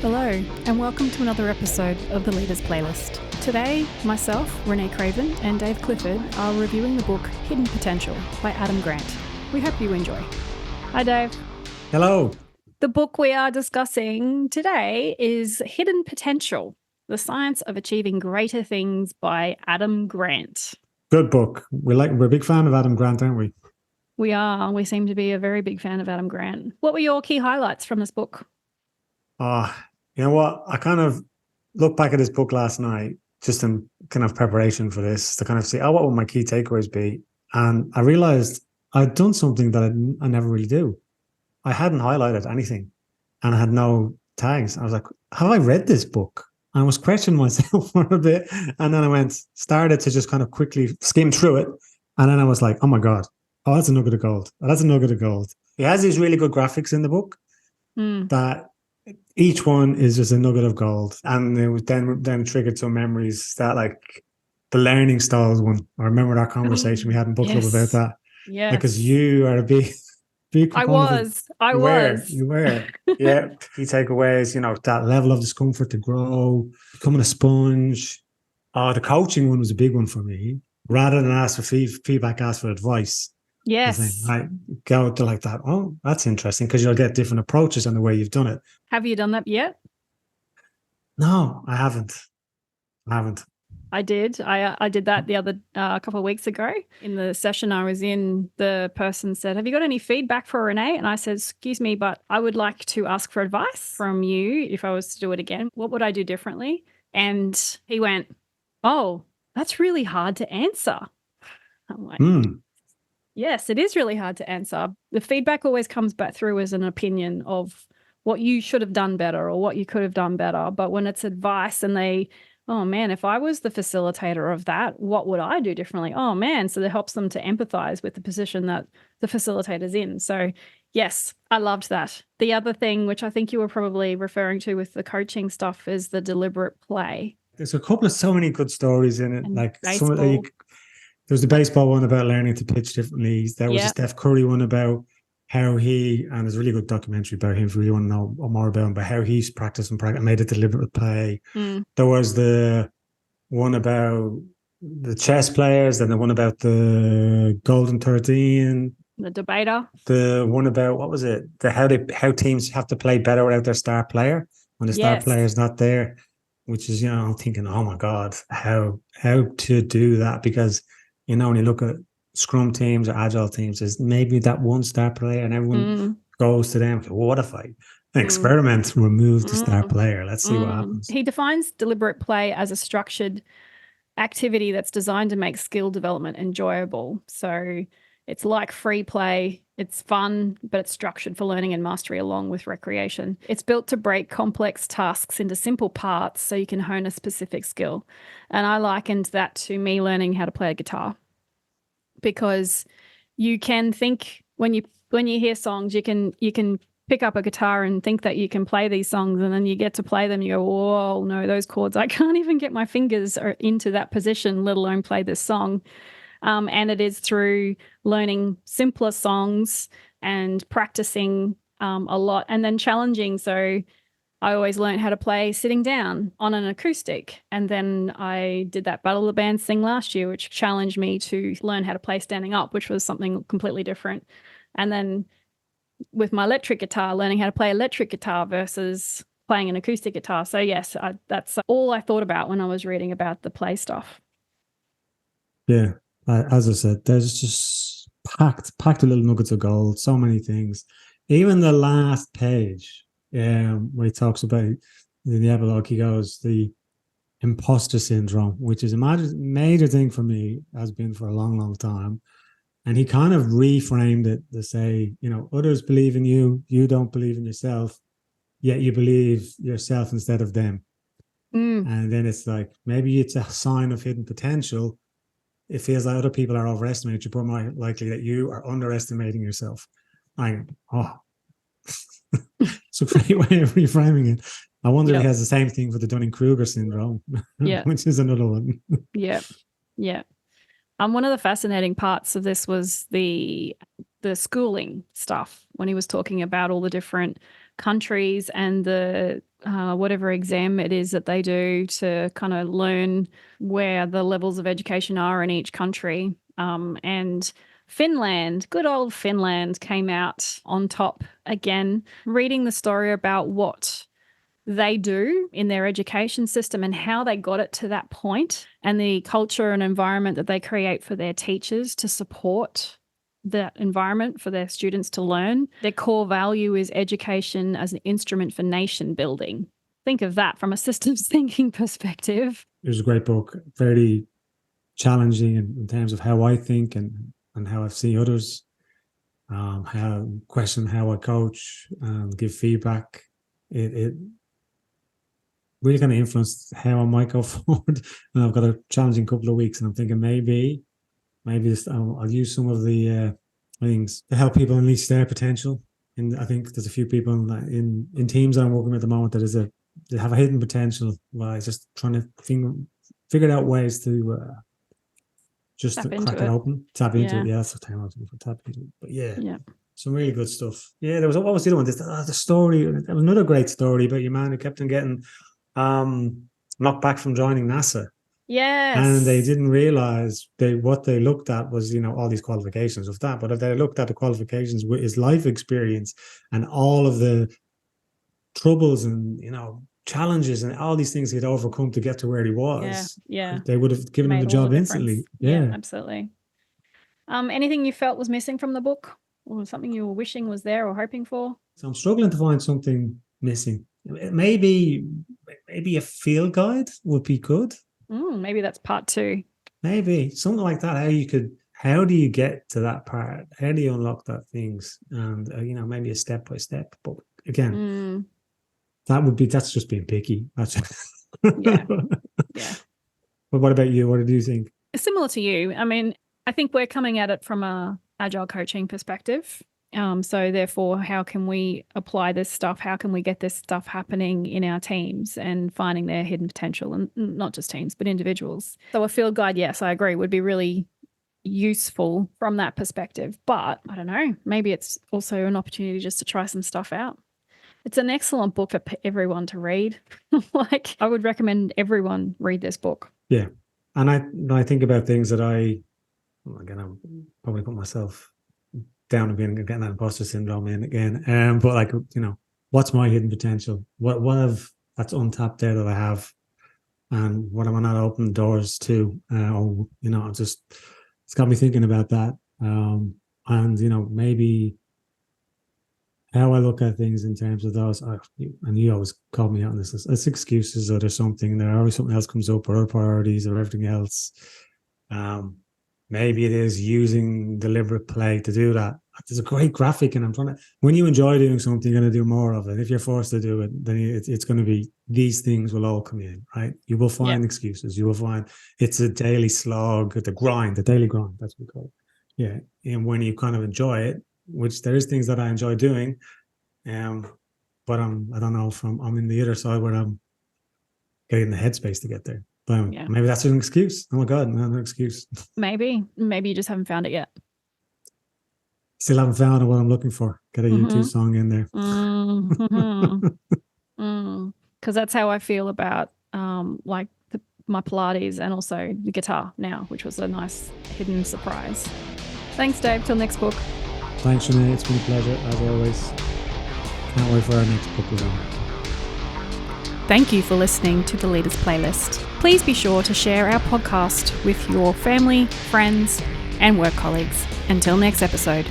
Hello, and welcome to another episode of the Leaders Playlist. Today, myself, Renee Craven, and Dave Clifford are reviewing the book Hidden Potential by Adam Grant. We hope you enjoy. Hi, Dave. Hello. The book we are discussing today is Hidden Potential, The Science of Achieving Greater Things by Adam Grant. Good book. We're a big fan of Adam Grant, aren't we? We are. We seem to be a very big fan of Adam Grant. What were your key highlights from this book? You know what? I kind of looked back at this book last night, just in kind of preparation for this, to kind of see, what would my key takeaways be? And I realized I'd done something that I never really do. I hadn't highlighted anything and I had no tags. I was like, have I read this book? I was questioning myself for a bit. And then I started to just kind of quickly skim through it. And then I was like, oh my God, that's a nugget of gold. That's a nugget of gold. He has these really good graphics in the book that each one is just a nugget of gold. And it was then triggered some memories that, like, the learning styles one. I remember that conversation we had in book club about that. Yeah. Because you are a big I was. You were. Yeah. Key takeaways, that level of discomfort to grow, becoming a sponge. The coaching one was a big one for me. Rather than ask for feedback, ask for advice. Yes. I go to like that. Oh, that's interesting, because you'll get different approaches on the way you've done it. Have you done that yet? No, I haven't. I did. I did that the other couple of weeks ago. In the session I was in, the person said, have you got any feedback for Renee? And I said, excuse me, but I would like to ask for advice from you if I was to do it again. What would I do differently? And he went, oh, that's really hard to answer. I'm like, yes, it is really hard to answer. The feedback always comes back through as an opinion of what you should have done better or what you could have done better. But when it's advice and oh man, if I was the facilitator of that, what would I do differently? Oh man, so that helps them to empathize with the position that the facilitator's in. So yes, I loved that. The other thing, which I think you were probably referring to with the coaching stuff, is the deliberate play. There's a couple of so many good stories in it. And like baseball. There was the baseball one about learning to pitch differently. There was a Steph Curry one about how and there's a really good documentary about him if you really want to know more about him, but how he's practiced and made a deliberate play. There was the one about the chess players, and the one about the Golden 13. The debater. The one about, what was it? How teams have to play better without their star player when the star player is not there, which is, I'm thinking, oh my God, how to do that? Because when you look at scrum teams or agile teams, there's maybe that one star player and everyone goes to them. Well, what if I experiment, remove the star player? Let's see what happens. He defines deliberate play as a structured activity that's designed to make skill development enjoyable. So it's like free play. It's fun, but it's structured for learning and mastery along with recreation. It's built to break complex tasks into simple parts so you can hone a specific skill. And I likened that to me learning how to play a guitar, because you can think when you hear songs, you can pick up a guitar and think that you can play these songs, and then you get to play them, you go, whoa, no, those chords, I can't even get my fingers into that position, let alone play this song. And it is through learning simpler songs and practicing a lot, and then challenging. So I always learned how to play sitting down on an acoustic. And then I did that Battle of the Bands thing last year, which challenged me to learn how to play standing up, which was something completely different. And then with my electric guitar, learning how to play electric guitar versus playing an acoustic guitar. So yes, that's all I thought about when I was reading about the play stuff. Yeah. As I said, there's just packed little nuggets of gold, so many things. Even the last page, where he talks about, in the epilogue, he goes, the imposter syndrome, which is a major thing for me, has been for a long, long time. And he kind of reframed it to say, others believe in you, you don't believe in yourself, yet you believe yourself instead of them. And then it's like, maybe it's a sign of hidden potential. It feels like other people are overestimating you, but more likely that you are underestimating yourself. It's a great way of reframing it. I wonder if he has the same thing for the Dunning-Kruger syndrome, which is another one. Yeah. One of the fascinating parts of this was the schooling stuff, when he was talking about all the different countries and the whatever exam it is that they do to kind of learn where the levels of education are in each country. And Finland, good old Finland, came out on top again, reading the story about what they do in their education system and how they got it to that point, and the culture and environment that they create for their teachers to support that environment for their students to learn. Their core value is education as an instrument for nation building. Think of that from a systems thinking perspective. It was a great book, very challenging in terms of how I think and how I see others, how I coach and give feedback. It really kind of influenced how I might go forward. And I've got a challenging couple of weeks, and I'm thinking maybe I'll use some of the things to help people unleash their potential. And I think there's a few people in teams that I'm working with at the moment that have a hidden potential. Well, it's just trying to figure out ways to just to crack it open, tap into it. Yeah, that's what I'm looking for, tap into it. But yeah. Some really good stuff. Yeah, there was what was the other one? The story. There was another great story about your man who kept on getting knocked back from joining NASA. Yes. And they didn't realize what they looked at was, all these qualifications of that. But if they looked at the qualifications with his life experience and all of the troubles and, challenges and all these things he'd overcome to get to where he was, they would have given him the job instantly. Yeah, absolutely. Anything you felt was missing from the book, or something you were wishing was there or hoping for? So I'm struggling to find something missing. Maybe a field guide would be good. Maybe that's part 2. Maybe something like that. How do you get to that part? How do you unlock that things? And maybe a step by step. But again, that's just being picky. That's yeah. But what about you? What did you think? Similar to you. I mean, I think we're coming at it from a agile coaching perspective. So therefore, how can we apply this stuff? How can we get this stuff happening in our teams and finding their hidden potential, and not just teams, but individuals? So a field guide, yes, I agree, would be really useful from that perspective. But I don't know, maybe it's also an opportunity just to try some stuff out. It's an excellent book for everyone to read. I would recommend everyone read this book. Yeah. And I think about things that I'll probably put myself down and getting that imposter syndrome in again. But what's my hidden potential? What have that's untapped there that I have, and what am I not opening doors to? It's got me thinking about that. And maybe how I look at things in terms of those. And you always call me out on this. It's excuses, or there's something there. Always something else comes up, or other priorities, or everything else. Maybe it is using deliberate play to do that. There's a great graphic, and when you enjoy doing something, you're going to do more of it. If you're forced to do it, then it's going to be, these things will all come in, right? You will find excuses. You will find it's a daily slog, the daily grind, that's what we call it. Yeah. And when you kind of enjoy it, which there is things that I enjoy doing, but I don't know if I'm in the other side where I'm getting the headspace to get there. But maybe that's an excuse. Oh my God, no excuse. Maybe you just haven't found it yet. Still haven't found what I'm looking for. Get a U2 song in there. Because that's how I feel about my Pilates and also the guitar now, which was a nice hidden surprise. Thanks, Dave. Till next book. Thanks, Sinead. It's been a pleasure, as always. Can't wait for our next book review. Thank you for listening to the Leaders Playlist. Please be sure to share our podcast with your family, friends, and work colleagues. Until next episode.